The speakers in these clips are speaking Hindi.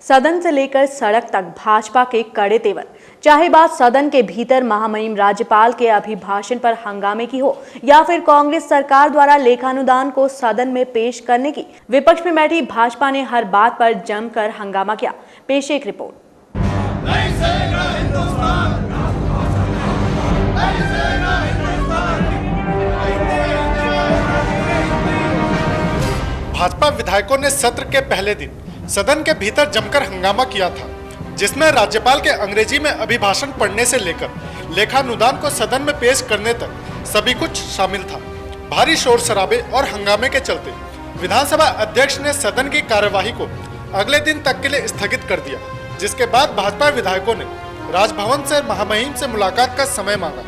सदन से लेकर सड़क तक भाजपा के कड़े तेवर। चाहे बात सदन के भीतर महामहिम राज्यपाल के अभिभाषण पर हंगामे की हो या फिर कांग्रेस सरकार द्वारा लेखानुदान को सदन में पेश करने की, विपक्ष में बैठी भाजपा ने हर बात पर जमकर हंगामा किया। पेश एक रिपोर्ट। भाजपा विधायकों ने सत्र के पहले दिन सदन के भीतर जमकर हंगामा किया था, जिसमें राज्यपाल के अंग्रेजी में अभिभाषण पढ़ने से लेकर लेखानुदान को सदन में पेश करने तक सभी कुछ शामिल था। भारी शोर शराबे और हंगामे के चलते विधानसभा अध्यक्ष ने सदन की कार्यवाही को अगले दिन तक के लिए स्थगित कर दिया, जिसके बाद भाजपा विधायकों ने राजभवन से महामहिम से मुलाकात का समय मांगा,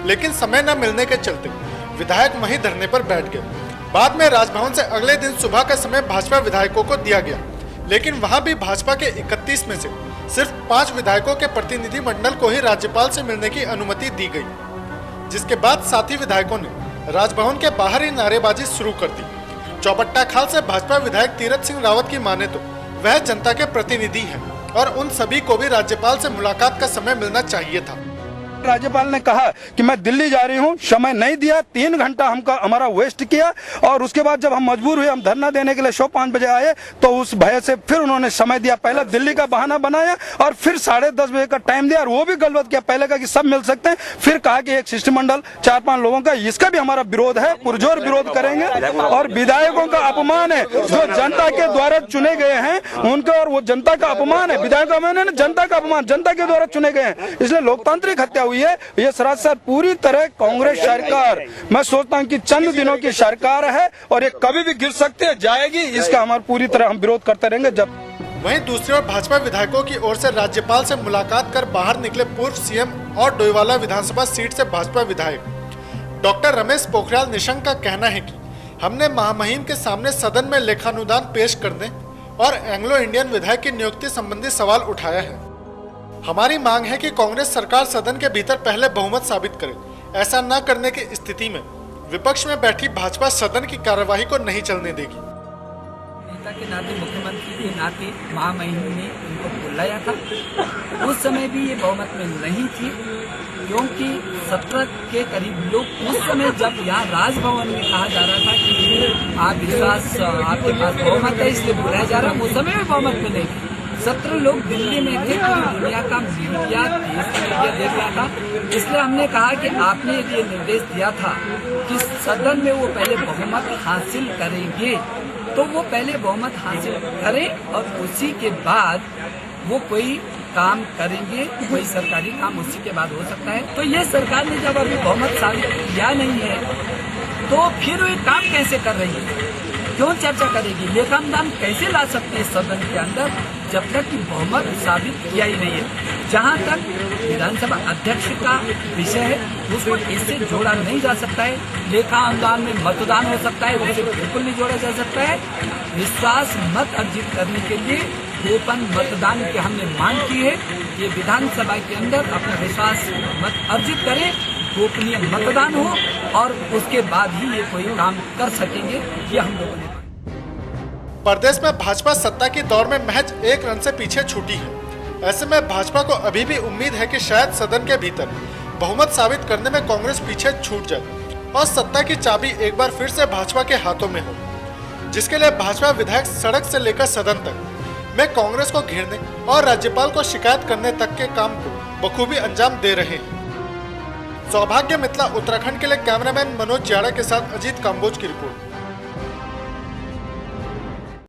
लेकिन समय न मिलने के चलते विधायक वहीं धरने पर बैठ गए। बाद में राजभवन से अगले दिन सुबह का समय भाजपा विधायकों को दिया गया, लेकिन वहां भी भाजपा के 31 में से सिर्फ 5 विधायकों के प्रतिनिधि मंडल को ही राज्यपाल से मिलने की अनुमति दी गई, जिसके बाद साथी विधायकों ने राजभवन के बाहर ही नारेबाजी शुरू कर दी। चौबट्टा खाल से भाजपा विधायक तीरथ सिंह रावत की माने तो वह जनता के प्रतिनिधि हैं और उन सभी को भी राज्यपाल से मुलाकात का समय मिलना चाहिए था। राज्यपाल ने कहा कि मैं दिल्ली जा रही हूं, समय नहीं दिया, 3 घंटा हमारा वेस्ट किया और उसके बाद जब हम मजबूर हुए, हम धरना देने के लिए 5:15 बजे आए तो उस भय से फिर उन्होंने समय दिया। पहले दिल्ली का बहाना बनाया और फिर 10:30 बजे का टाइम दिया और वो भी गलत किया। पहले कहा कि सब मिल सकते हैं, फिर कहा कि एक शिष्टमंडल 4-5 लोगों का, इसका भी हमारा विरोध है, पुरजोर विरोध करेंगे। और विधायकों का अपमान है, जो जनता के द्वारा चुने गए हैं उनका, और वो जनता का अपमान है। विधायक जनता का अपमान, जनता के द्वारा चुने गए हैं, इसलिए लोकतांत्रिक हत्या हुई है। ये सरासर पूरी तरह कांग्रेस सरकार, मैं सोचता हूं कि चंद दिनों की सरकार है और ये कभी भी गिर सकती है, जाएगी, इसका हमारा पूरी तरह हम विरोध करते रहेंगे। जब वहीं दूसरी ओर भाजपा विधायकों की ओर से राज्यपाल से मुलाकात कर बाहर निकले पूर्व सीएम और डोईवाला विधानसभा सीट से भाजपा विधायक डॉक्टर रमेश पोखरियाल निशंक का कहना है कि हमने महामहिम के सामने सदन में लेखानुदान पेश करने और एंग्लो इंडियन विधायक की नियुक्ति संबंधी सवाल उठाया है। हमारी मांग है कि कांग्रेस सरकार सदन के भीतर पहले बहुमत साबित करे। ऐसा न करने की स्थिति में विपक्ष में बैठी भाजपा सदन की कार्यवाही को नहीं चलने देगी। नेता के नाते, मुख्यमंत्री के नाते महामहिम ने इनको बुलाया था। उस समय भी ये बहुमत में नहीं थी, क्योंकि 17 के करीब लोग उस समय जब यहाँ राजभवन में कहा जा रहा था कि आप विश्वास, आपके पास बहुमत है इसलिए बुलाया जा रहा है, उस समय भी बहुमत में नहीं थी। 17 लोग दिल्ली में थे, पूरी दुनिया का मीडिया देख रहा था। इसलिए हमने कहा कि आपने ये निर्देश दिया था कि सदन में वो पहले बहुमत हासिल करेंगे, तो वो पहले बहुमत हासिल करें और उसी के बाद वो कोई काम करेंगे, कोई सरकारी काम उसी के बाद हो सकता है। तो ये सरकार ने जब अभी बहुमत साबित किया नहीं है तो फिर वो काम कैसे कर रही है, क्यों चर्चा करेगी, लेखानुदान कैसे ला सकती है सदन के अंदर जब तक कि बहुमत साबित किया ही नहीं है। जहां तक विधानसभा अध्यक्ष का विषय है उसको इससे जोड़ा नहीं जा सकता है। लेखानुदान में मतदान हो सकता है, उसे बिल्कुल नहीं जोड़ा जा सकता है। विश्वास मत अर्जित करने के लिए ओपन मतदान की हमने मांग की है। ये विधानसभा के अंदर अपना विश्वास मत अर्जित करें, गोपनीय मतदान हो और उसके बाद ही ये कोई काम कर सकेंगे। ये हम लोगों ने प्रदेश में भाजपा सत्ता की दौड़ में महज 1 रन से पीछे छूटी है। ऐसे में भाजपा को अभी भी उम्मीद है कि शायद सदन के भीतर बहुमत साबित करने में कांग्रेस पीछे छूट जाए और सत्ता की चाबी एक बार फिर से भाजपा के हाथों में हो, जिसके लिए भाजपा विधायक सड़क से लेकर सदन तक में कांग्रेस को घेरने और राज्यपाल को शिकायत करने तक के काम को बखूबी अंजाम दे रहे हैं। सौभाग्य मिथिला उत्तराखंड के लिए कैमरामैन मनोज जाड़ा के साथ अजीत काम्बोज की रिपोर्ट।